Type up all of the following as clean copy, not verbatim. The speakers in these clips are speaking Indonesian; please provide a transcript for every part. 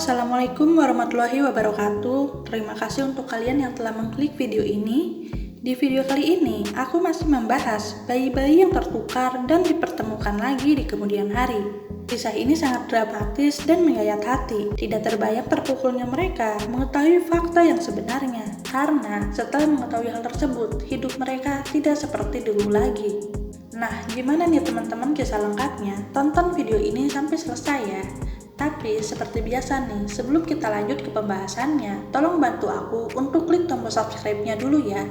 Assalamualaikum warahmatullahi wabarakatuh. Terima kasih untuk kalian yang telah mengklik video ini. Di video kali ini, aku masih membahas bayi-bayi yang tertukar dan dipertemukan lagi di kemudian hari. Kisah ini sangat dramatis dan menggayat hati. Tidak terbayang terpukulnya mereka mengetahui fakta yang sebenarnya. Karena setelah mengetahui hal tersebut, hidup mereka tidak seperti dulu lagi. Nah, gimana nih teman-teman kisah lengkapnya? Tonton video ini sampai selesai ya. Tapi seperti biasa nih, sebelum kita lanjut ke pembahasannya, tolong bantu aku untuk klik tombol subscribe-nya dulu ya,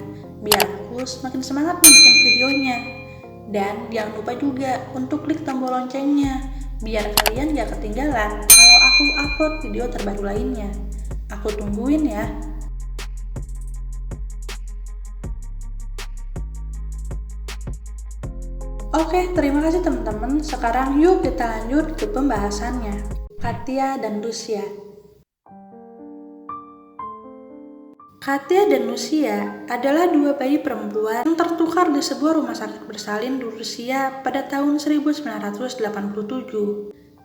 biar aku semakin semangat bikin videonya. Dan jangan lupa juga untuk klik tombol loncengnya, biar kalian gak ketinggalan kalau aku upload video terbaru lainnya. Aku tungguin ya. Oke, terima kasih teman-teman. Sekarang yuk kita lanjut ke pembahasannya. Katia dan Lucia. Katia dan Lucia adalah dua bayi perempuan yang tertukar di sebuah rumah sakit bersalin di Rusia pada tahun 1987.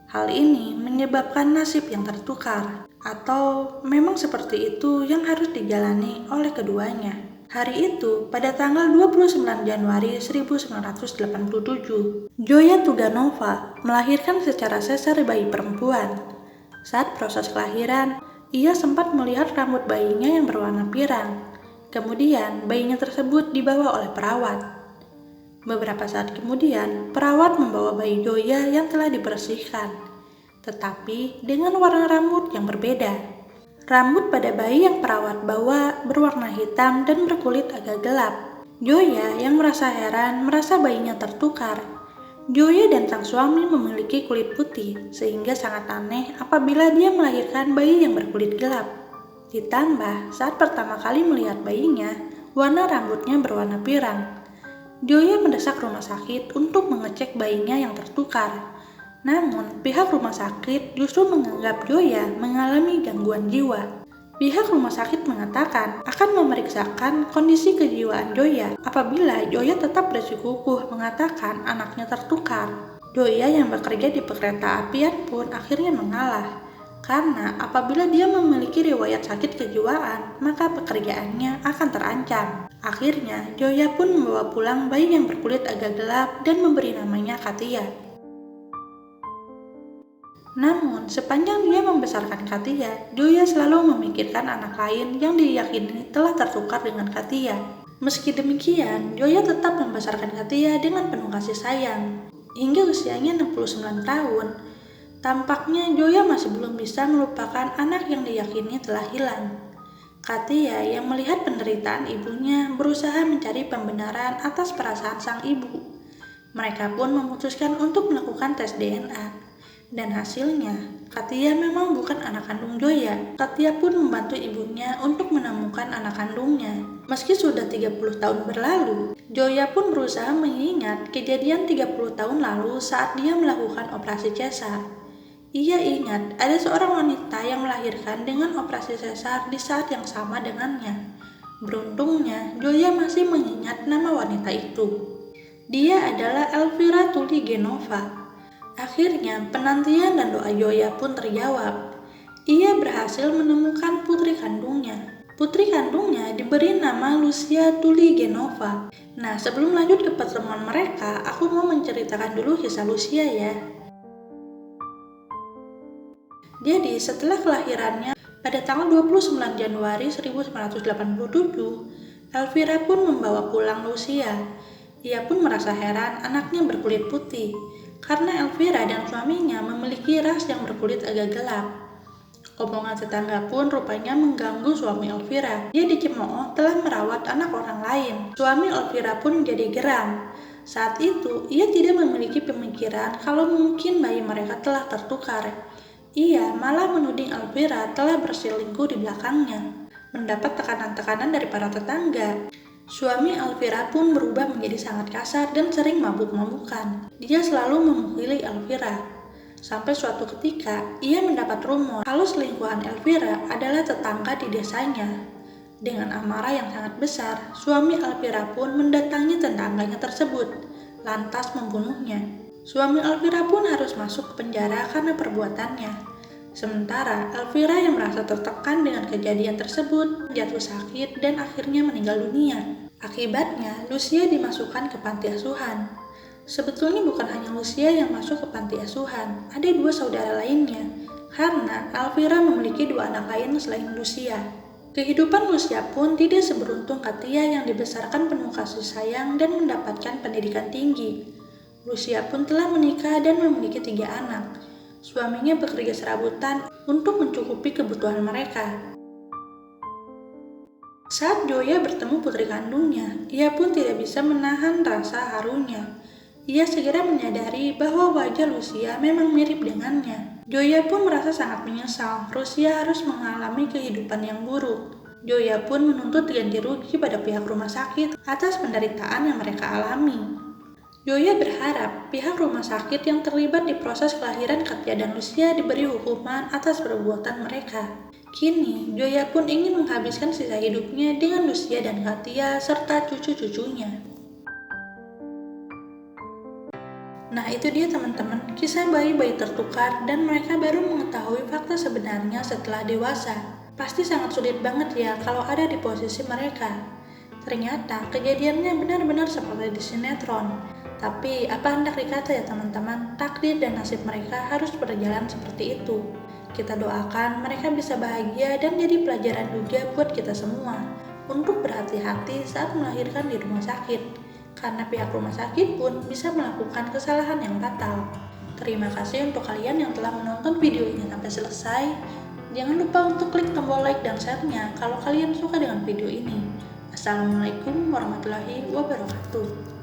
Hal ini menyebabkan nasib yang tertukar, atau memang seperti itu yang harus dijalani oleh keduanya. Hari itu, pada tanggal 29 Januari 1987, Zoya Tuganova melahirkan secara sesar bayi perempuan. Saat proses kelahiran, ia sempat melihat rambut bayinya yang berwarna pirang. Kemudian, bayinya tersebut dibawa oleh perawat. Beberapa saat kemudian, perawat membawa bayi Zoya yang telah dibersihkan, tetapi dengan warna rambut yang berbeda. Rambut pada bayi yang perawat bawa berwarna hitam dan berkulit agak gelap. Zoya yang merasa heran merasa bayinya tertukar. Zoya dan sang suami memiliki kulit putih, sehingga sangat aneh apabila dia melahirkan bayi yang berkulit gelap. Ditambah, saat pertama kali melihat bayinya, warna rambutnya berwarna pirang. Zoya mendesak rumah sakit untuk mengecek bayinya yang tertukar. Namun, pihak rumah sakit justru menganggap Zoya mengalami gangguan jiwa. Pihak rumah sakit mengatakan akan memeriksakan kondisi kejiwaan Zoya apabila Zoya tetap bersikukuh mengatakan anaknya tertukar. Zoya yang bekerja di perkereta apian pun akhirnya mengalah. Karena apabila dia memiliki riwayat sakit kejiwaan, maka pekerjaannya akan terancam. Akhirnya, Zoya pun membawa pulang bayi yang berkulit agak gelap dan memberi namanya Katia. Namun, sepanjang dia membesarkan Katia, Zoya selalu memikirkan anak lain yang diyakini telah tertukar dengan Katia. Meski demikian, Zoya tetap membesarkan Katia dengan penuh kasih sayang. Hingga usianya 69 tahun, tampaknya Zoya masih belum bisa melupakan anak yang diyakini telah hilang. Katia yang melihat penderitaan ibunya berusaha mencari pembenaran atas perasaan sang ibu. Mereka pun memutuskan untuk melakukan tes DNA. Dan hasilnya, Katia memang bukan anak kandung Zoya. Katia pun membantu ibunya untuk menemukan anak kandungnya. Meski sudah 30 tahun berlalu, Zoya pun berusaha mengingat kejadian 30 tahun lalu saat dia melakukan operasi sesar. Ia ingat ada seorang wanita yang melahirkan dengan operasi sesar di saat yang sama dengannya. Beruntungnya, Zoya masih mengingat nama wanita itu. Dia adalah Elvira Tuligenova. Akhirnya, penantian dan doa Zoya pun terjawab. Ia berhasil menemukan putri kandungnya. Putri kandungnya diberi nama Lucia Tuligenova. Nah, sebelum lanjut ke pertemuan mereka, aku mau menceritakan dulu kisah Lucia ya. Jadi, setelah kelahirannya pada tanggal 29 Januari 1987, Elvira pun membawa pulang Lucia. Ia pun merasa heran anaknya berkulit putih. Karena Elvira dan suaminya memiliki ras yang berkulit agak gelap. Omongan tetangga pun rupanya mengganggu suami Elvira. Dia dicemooh telah merawat anak orang lain. Suami Elvira pun menjadi geram. Saat itu, ia tidak memiliki pemikiran kalau mungkin bayi mereka telah tertukar. Ia malah menuding Elvira telah berselingkuh di belakangnya. Mendapat tekanan-tekanan dari para tetangga. Suami Elvira pun berubah menjadi sangat kasar dan sering mabuk-mabukan. Dia selalu memukuli Elvira. Sampai suatu ketika, ia mendapat rumor kalau selingkuhan Elvira adalah tetangga di desanya. Dengan amarah yang sangat besar, suami Elvira pun mendatangi tetangganya tersebut, lantas membunuhnya. Suami Elvira pun harus masuk ke penjara karena perbuatannya. Sementara Elvira yang merasa tertekan dengan kejadian tersebut, jatuh sakit dan akhirnya meninggal dunia. Akibatnya, Lucia dimasukkan ke panti asuhan. Sebetulnya bukan hanya Lucia yang masuk ke panti asuhan, ada 2 saudara lainnya, karena Elvira memiliki 2 anak lain selain Lucia. Kehidupan Lucia pun tidak seberuntung Katia yang dibesarkan penuh kasih sayang dan mendapatkan pendidikan tinggi. Lucia pun telah menikah dan memiliki 3 anak. Suaminya bekerja serabutan untuk mencukupi kebutuhan mereka. Saat Joya bertemu putri kandungnya, ia pun tidak bisa menahan rasa harunya. Ia segera menyadari bahwa wajah Lucia memang mirip dengannya. Joya pun merasa sangat menyesal, Lucia harus mengalami kehidupan yang buruk. Joya pun menuntut ganti rugi pada pihak rumah sakit atas penderitaan yang mereka alami. Joya berharap pihak rumah sakit yang terlibat di proses kelahiran Katia dan Lucia diberi hukuman atas perbuatan mereka. Kini, Joya pun ingin menghabiskan sisa hidupnya dengan Lucia dan Katia serta cucu-cucunya. Nah itu dia teman-teman, kisah bayi-bayi tertukar dan mereka baru mengetahui fakta sebenarnya setelah dewasa. Pasti sangat sulit banget ya kalau ada di posisi mereka. Ternyata kejadiannya benar-benar seperti di sinetron. Tapi apa hendak dikata ya teman-teman, takdir dan nasib mereka harus berjalan seperti itu. Kita doakan mereka bisa bahagia dan jadi pelajaran juga buat kita semua untuk berhati-hati saat melahirkan di rumah sakit, karena pihak rumah sakit pun bisa melakukan kesalahan yang fatal. Terima kasih untuk kalian yang telah menonton video ini sampai selesai. Jangan lupa untuk klik tombol like dan share-nya kalau kalian suka dengan video ini. Assalamualaikum warahmatullahi wabarakatuh.